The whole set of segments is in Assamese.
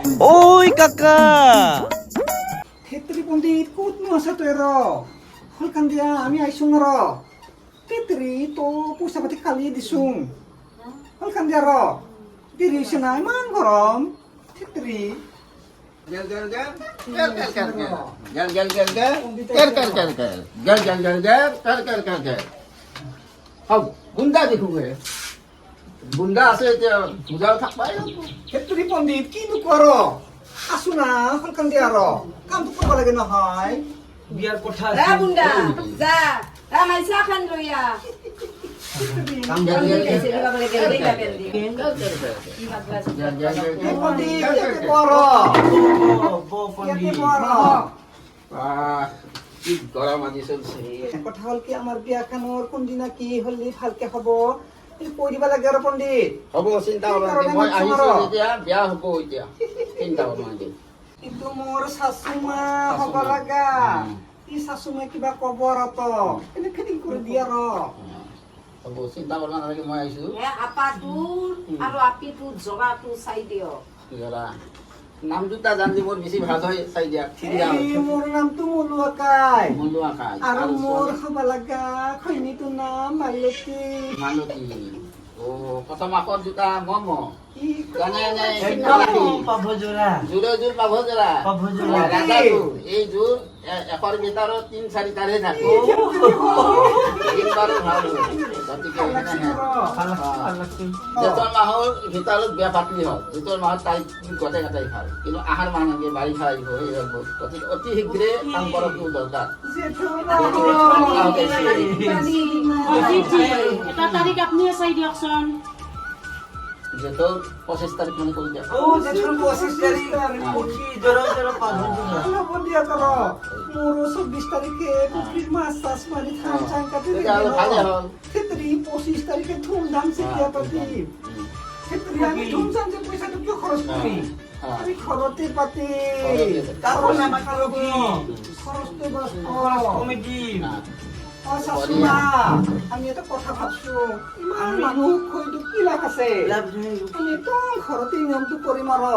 Oi kakak. Tetri pondit kut no asa to ero. Halkan dia ami aisung ro. Tetri to pusa pati kali disung. Halkan dia ro. Diri sina man gorom. Tetri. Gel gel gel. Gel gel gel gel. Gel gel gel gel. Gel gel gel gel. Gel gel gel gel. Gel gel gel gel. अब बुंदा देखोगे बुंदा से पूजा थक पाएगा Tetri pondit ki nu koro. Asuna halkan dia ro. Kam tu ko lagi no hai. Biar kota. Bunda, za. Ramai sakan lo ya. काम गल गल गल Sini ka balik gel ka bel di. गल गल गल Pondit ki koro. Bo Ki koro. वाह কি গরম আজি চলছে কথা হল কি আমার বিয়াখানোর কোন দিনা কি হলি ভালকে হব এই কই দিবা লাগে আৰু পণ্ডিত হ'ব চিন্তা কৰবা মই আহিছো এতিয়া বিয়া হ'ব এতিয়া চিন্তা কৰবা আজি কিন্তু মোৰ শাশুমা হব লাগা ই শাশুমা কিবা কব ৰত এনে ফিটিং কৰি দিয়া ৰ হ'ব চিন্তা কৰবা নালাগে মই আহিছো Apa tu, aro api tu, joga tu sai dio. কি কৰা নাম দুটা জানি মোৰ বেছি ভাল হয় চাই দিয়া ঠিক এই মোৰ নামটো মলুৱাকাই মনটো আকাশ আৰু মোৰ হব লাগা খৈনীটোৰ নাম মালতী মানতী ও প্ৰথম আখৰ দুটা মম ই জানে নাই Pabojora. জোৰে জোৰ পাভ জৰা Pabojora. ৰাজাটো এই জোৰ একৰ ভিতৰত ৩-৪টাহে থাকে তিনবাৰো ভাল গতিকে জেঠৰ মাহৰ ভিতৰত বিয়া পাতলি হ'ল জেঠৰ মাহত তাই গোটেই গাটাই ভাল কিন্তু আহাৰ মাহ নাগে বাৰিষা আহিব গতিকে অতি শীঘ্ৰে কাম কৰাটো দৰকাৰ এটা তাৰিখ আপনি চাই দিয়কচোন জেঠৰ ২৫ তাৰিখ মানে কৰি দিয়া Oh, jatuh posisi dari Uki jorong-jorong Pabojora. হ'ব দিয়া তৰ মোৰো ২৪ তাৰিখে পুখুৰীত মাছ চাছ মাৰি ধান চান কাটি তেতিয়াহ'লে ভালেই হ'ল খেতৰি ২৫ তাৰিখে ধুমধাম চিকিয়া পাতিম খেতৰি আমি ধুমধাম যে পইচাটো কিয় খৰচ কৰিম আমি ঘৰতে পাতি Tapos na makalog mo. খৰচটো বাছ Comedy. শাশুমা আমি এটা কথা ভাবছো ইমান মানুহ হয়তো কি লাভ আছে Love niya. আমি একদম ঘৰতে নিয়মটো কৰিম আৰু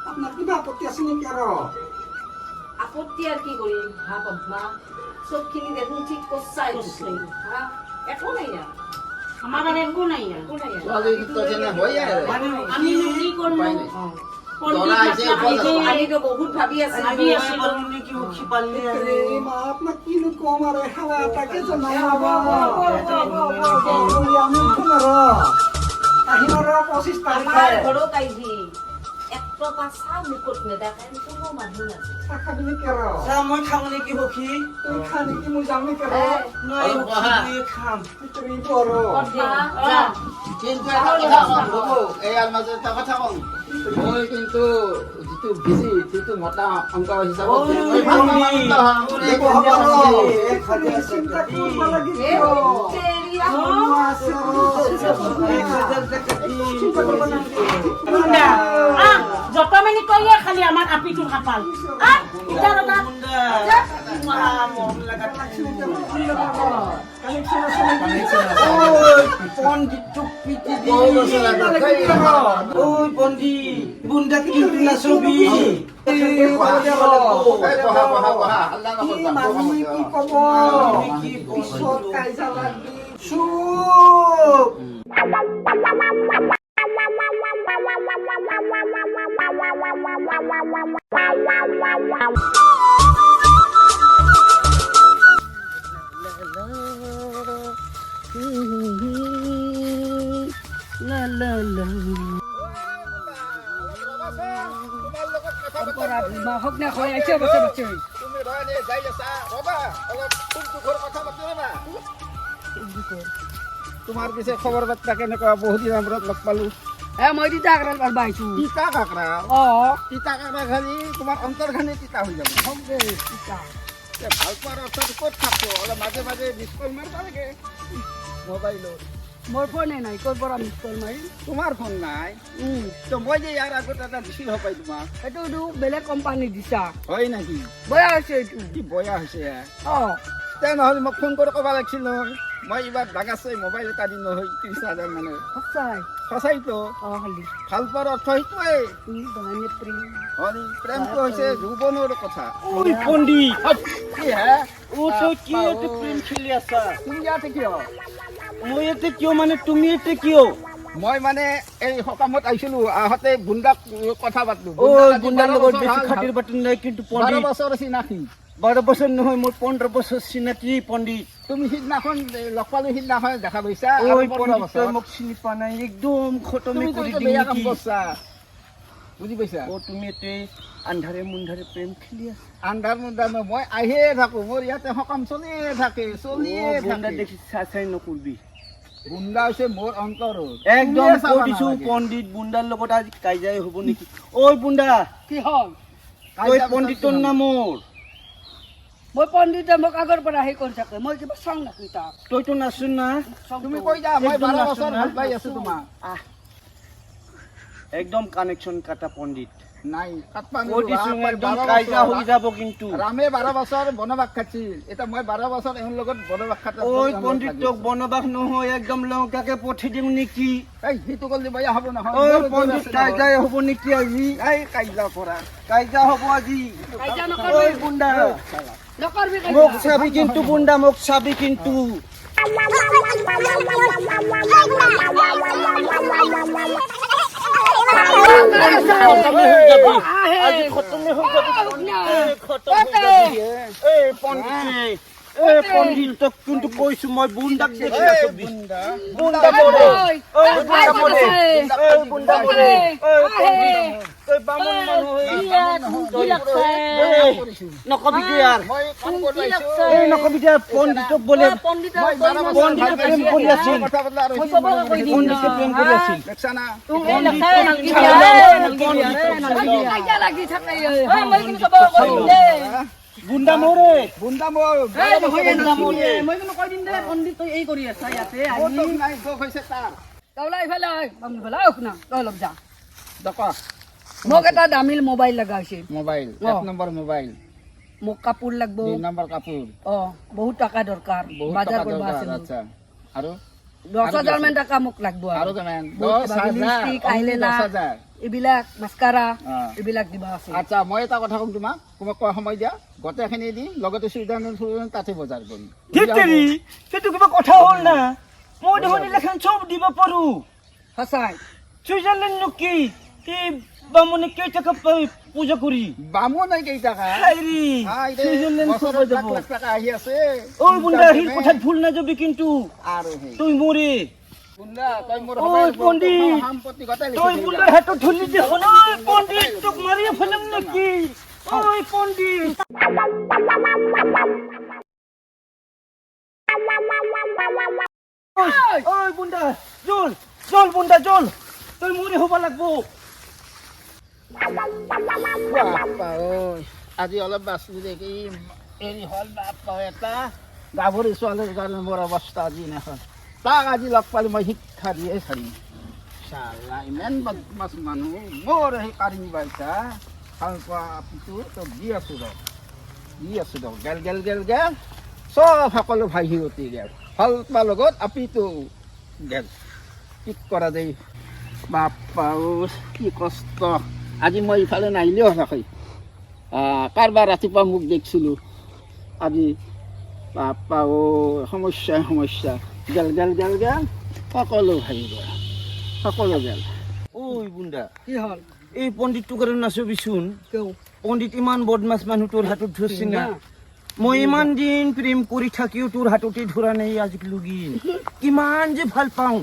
আপোনাৰ কিবা আপত্তি আছে নেকি আৰু আপত্তি আর কি করি হা পদ্মা সবখিনি দেখুন ঠিক করছাই হ্যাঁ একো নাই না আমার আর একো নাই আর। একো নাই আর। ছোৱালী তো যেনে হয় আৰু আমি কি কৰবো উপায় নাই। পণ্ডিত দৰা আহিছে, মাতা আহিছে। আমি তো বহুত ভাবি আছি ভাবি আছি। Paluni ki Uki palni এই ari. মা আপোনাক কিনো কম আৰু সেৱা এটাকে জনাই ৰ'ব আমি উঠোঁ আৰু আহিম আৰু ২৫ আমাৰ তাৰিখে ঘরও কাইবি একটা পাছা মুকুট নেদেখাই কোনো মানুহ আছে চাহ খাবি নেকি আৰু Sa mo kham ni ki Uki. তই খা নেকি মই যাম নেকি আৰু No Ay, Uki baha. ki kham. ভিতৰিব আৰু পদ্মা যা। কিন্তু এটা কথা কওঁ হ'ব ইয়াৰ মাজত এটা কথা কওঁ মই কিন্তু যিটো বেছি যিটো মতা অংক হিচাপত Oi, মই ভাল Oi. মানুহ নহয়। হ'ব আৰু এখনি চিন্তা কৰিব লাগিব এ তেৰিয়া মানুহ আছে আৰু চিন্তা কৰিব চিন্তা কৰিব বুন্দা আহ যত মানে কইয়ে খালি আমার আপিটো কাপাল আহ ইটা রটা Bunda. Mo lagat. Oi, Pondi Tukpiti di. Oi, masalah. Oi, Pondi. Bunda kintu na sobi. এই পঢ়া পঢ়া পঢ়া আল্লাহ নকৰবা মানুহে কি ক'ব কি পিছত কাইজা লাগি Sup. লা লা লা হক না হয় আছে বসে বসে তুমি ৰয়নে যাই আছা ৰবা অলপ কোনটো ঘৰ কথা পাতিব না তোমাৰ পিছে খবৰ বাৰ্তা কেনেকুৱা বহুত দিনৰ মূৰত লগ পালো মই দিতা আগৰাল পাৰ বাইছো তিতা কাকৰা তিতা কাকৰা খালি তোমাৰ অন্তৰখানি তিতা হৈ যাব ভাল পোৱাৰ অৰ্থটো ক'ত থাকো অলপ মাজে মাজে মিছ কল মাৰিব লাগে মোবাইলত মোৰ ফোনে নাই ক'ৰ পৰা মিছ কল মাৰি তোমাৰ ফোন নাই তো মই যে ইয়াৰ আগত এটা দিছিল হপাই তোমাক এইটো বেলেগ কোম্পানী দিছা হয় নেকি বয়া হৈছে এইটো কি বয়া হৈছে অ তেনেহ'লে মোক ফোন কৰি ক'ব লাগিছিল নহয় মই এইবাৰ দাগাছে মোবাইল এটা দিন নহয় 30,000 মানে সঁচাই সঁচাইতো খালি ভাল পোৱাৰ অৰ্থ সেইটোৱে বাহানে প্ৰেম প্ৰেমটো হৈছে যৌৱনৰ কথা ওই পণ্ডিত কি হে ও তই কি এতে প্রেম খেলি আছা তুমি ইয়াতে কিয় মই এতে কিয় মানে তুমি এতে কিয় মই মানে এই সকামত আহিছিলো আহতে বুন্দাক কথা পাতলো ওই বুন্দার লগত বেশি খাটির বাটির নাই কিন্তু 12 পণ্ডিত বছৰ চিনাকি 12 বছর নহয় মোর 15 বছর চিনাকি পণ্ডিত তুমি সিদিনাখন লগ পালো সিদিনাখন দেখা পাইছা ওই 15 পণ্ডিত বছৰ তই মোক চিনি পোৱা নাই একদম খতমে তুমি কৰি তো দিম বেয়া কাম নেকি কৰছা বুজি পাইছা ও তুমি এতে আন্ধাৰে মুন্ধাৰে প্ৰেম খেলি আছা আন্ধাৰ মুন্ধাৰ মই আহিয়ে থাকো মোৰ ইয়াতে সকাম চলিয়ে থাকে চলিয়ে বুন্দা থাকে দেখি চাই নকৰবি বুন্দা হৈছে মোৰ অন্তৰত একদম কৈ দিছো পণ্ডিত বুন্দাৰ লগত আজি কাইজাই হ'ব নেকি ঐ বুন্দা কি হল তই পণ্ডিতৰ নামৰ মই পণ্ডিতে মোক আগৰ পৰা সেই কৰি থাকে মই কিবা চাওঁ নাকি তাক তইতো নাচোন না তুমি কৈ যা মই একদম 12 নাচোন বছৰ না? ভাল পাই আছো তোমাক একদম কানেকশন কাটা পণ্ডিত নাই কাটপা কৈ দিছো একদম কাইজা হৈ যাব কিন্তু ৰামে 12 বছৰ বনবাস খাইছিল এটা মই 12 বছৰ এওঁৰ লগত বনবাস খাটা ঐ পণ্ডিত তোক বনবাস নহয় একদম লংকাকে পঠাই দিম নেকি এই সেইটো কলি বেয়া হ'ব নহয় ঐ পণ্ডিত কাইজাই হ'ব নেকি আজি এই কাইজা কৰা কাইজা হ'ব আজি কাইজা ঐ নকৰবি বুন্দা নকৰবি মোক চাবি কিন্তু বুন্দা মোক চাবি কিন্তু আজি খতমে হৈ যাবি খতম হৈ যাবি এই পণ্ডিত এই পণ্ডিত তোক কিন্তু কৈছো মই বুন্দাক দেখি আছো বুন্দা মৰে ঐ বুন্দা মৰে ঐ বুন্দা মৰে ঐ পণ্ডিত তই বামুণ মানুহ নকবি কি ইয়াৰ মই কাম কৰিব আহিছো এই নকবি দিয়া পণ্ডিতক বোলে মই 12 বছৰ পণ্ডিতে প্ৰেম কৰি আছিল কথা বদলা আৰু পণ্ডিতে প্ৰেম কৰি আছিল দেখছা না কাইজা লাগি থাকে মই কিন্তু কব কৰিম দে বুন্দা মৰে বুন্দা মোৰ মই কিন্তু কৈ দিম দে পণ্ডিত তই এই কৰি আছা ইয়াতে ফটো নাই দুখ হৈছে তাৰ তাওলা ইফালে বামুন ফালে শুনা তই অলপ যা দকা মোক এটা দামিল মোবাইল লগা হৈছে মোবাইল অ। 1 নম্বৰ মোবাইল মোক কাপোৰ লাগব 2 নম্বৰ কাপোৰ বহুত টাকা দৰকাৰ বহুত বাজাৰ টকা কৰিব দৰকাৰ আছে মোৰ। আচ্ছা আৰু 10,000 মান টাকা মোক লাগব আৰু কিমান বহুত কিবা লিপষ্টিক, আইলাইনাৰ, 10,000 এইবিলাক মাস্কাৰা অ। এইবিলাক দিবা আছে আচ্ছা মই এটা কথা কম তোমাক কোৱা সময় দিয়া গোটেইখিনি দিম লগতে চুইদাৰ্লেণ্ড তাতে বজাৰ কৰিম ধেত্তেৰি সেইটো কিবা কথা হ'ল না মই দেখোন এইগিলাখান চব দিব পাৰো সঁচাই চুইজাৰলেণ্ডনো কি এই বামুণে কেইটকা পূজা কৰি বামুণ নাই কেইটকা হাইৰি চুইজাৰলেণ্ড ফুৰিব যাব লাখ টকা আহি আছে ঐ বুন্দা হিৰ কথাত ভুল নাযাবি কিন্তু আৰু সেই তুই মৰে বুন্দা তই মোৰ ঐ পণ্ডিত সম্পত্তি গোটেই তই বুন্দাৰ হাতত ধৰি দেখোন ঐ পণ্ডিত তোক মাৰিয়ে ফেলাম নেকি ঐ পণ্ডিত ঐ বুন্দা জল জল বুন্দা জল তই মৰি হ'ব লাগব বাপ্পা ঐ আজি অলপ বাচলি দেখি এৰি হ'ল বাপ্পা এটা গাভৰি ছোৱালীৰ কাৰণে মোৰ অৱস্থা আজি নহয় তাক আজি লগ পালে মই শিক্ষা দিয়ে চাৰিম চালা ইমান বদমাছ মানুহ মোৰ সেই কাৰিম বাইছা ভাল পোৱা পিটো তোক দি আছো ৰ গেল গেল গেল গেল চব সকলো ভাই সিহঁতি গেল ভাল পোৱা লগত আপিটো গেল কি কৰা দেই বাপ্পা কি কষ্ট আজি মই ইফালে নাহিলেও সঁচাকৈ কাৰোবাৰ ৰাতিপুৱা মোক দেখিছিলোঁ আজি বাপ্পা সমস্যা গেল গেল গেল গেল সকলো ভাবি গেল সকলো গেল ঐ বুন্দা কি হ'ল এই পণ্ডিতটোৰ কাৰণে নাচবিচোন কিয় পণ্ডিত ইমান বদমাছ মানুহ তোৰ হাতত ধৰছি না মই ইমান দিন প্ৰেম কৰি থাকিও তোৰ হাততে ধৰা নাই আজি লগিন কিমান যে ভাল পাওঁ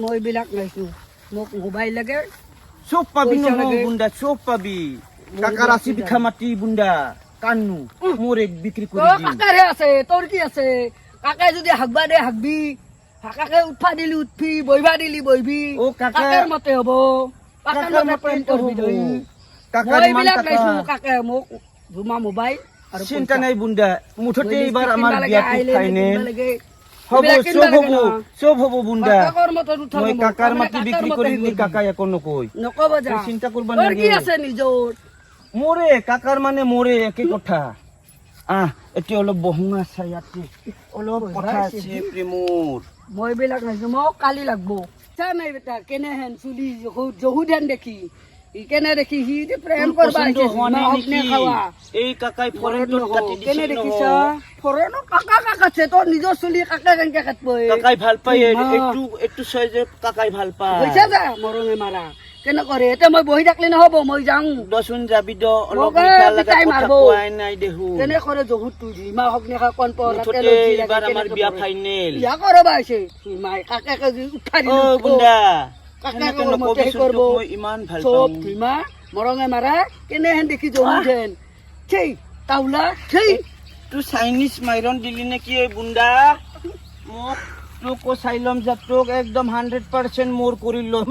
মই এইবিলাক লৈছো মোক মোবাইল লাগে চব পাবি পইচা নহয় লাগে। বুন্দা চব পাবি কাকাৰ আছি বিঘা মাটি বুন্দা কান্নু মোৰ এক বিক্ৰী কৰি তোৰ দিম কাকাৰহে আছে তোৰ কি আছে কাকাই যদি হাগবা দে হাগবি কাকাকে উঠবা দিলি উঠবি বহিবা দিলি বহিবি অ, কাকা- কাকাৰ মতে হ'ব কাকাৰ কাকাৰ মতে প্ৰেম মতে কৰবি হ'ব। তই। কাকাৰ মই ইমান এইবিলাক টকা। লৈছো কাকে মোক জুমা মোবাইল আৰু চিন্তা পইচা। নাই বুন্দা মুঠতে মই এইবাৰ লিপষ্টিক আমাৰ কিনবা লাগে, বিয়াটো আইলাইনাৰ খাইনে কিনবা লাগে। হ'ব এইবিলাক কিনবা চব লাগে হ'ব না। চব হ'ব বুন্দা কাকাৰ মতে উঠাব মই মোক। কাকাৰ তাৰমানে মাটি বিক্ৰী মতে কৰি হেৰি দিলে কৰিবি। কাকাই একো নকয় নকব যা তই চিন্তা কৰবা তোৰ কি নালাগে। আছে নিজৰ মোৰে কাকাৰ মানে মোৰে একে কথা এতিয়া অলপ বহো আছে ইয়াতে অলপ কথা আছে প্ৰেমৰ মই বিলাক নাজানো মোক কালি লাগবো চা নাই বেটা কেনেহেন চুলি জহুদেন দেখি ই কেনে দেখি সি যে প্ৰেম কৰবা পচন্দ হোৱা নাই নেকি? খাৱা এই কাকাই ফৰেনত কাটি কেনে দিছিল দেখিছ নহয়। ফৰেনো কাকা কাকাছে তোৰ নিজৰ চুলি কাকা কেনেকে কাটবই কাকাই ভাল পায় মা। এইটো চয় যে কাকাই ভাল পায় গৈছা যা মৰঙে মাৰা কেনে কৰে এতিয়া মই বহি থাকলে নহব মই যাওঁ দচোন যাবি দ অলপ মোকে মিঠা লগা পিতাই কথা মাৰব। কোৱাই নাই দেহু কেনে কৰে জহুত তুই মা হক নেখা কণ মুঠতে এইবাৰ আমাৰ বিয়া ফাইনেল বিয়া কৰবা আছে মাই কাকাকে উঠাই অ দিলো বুন্দা কাকাকে সেনেকে মতে নকবিচোন কৰব তোক মই ইমান ভাল চব পাওঁ ধীমা মৰঙে মাৰা কেনেহেন দেখি জহুদেন সেই তাউলা সেই তোৰ চাইনিজ মাইৰন দিলি নেকি এই বুন্দা মোক তোক চাই ল'ম যে তোক একদম 100% মোৰ কৰি ল'ম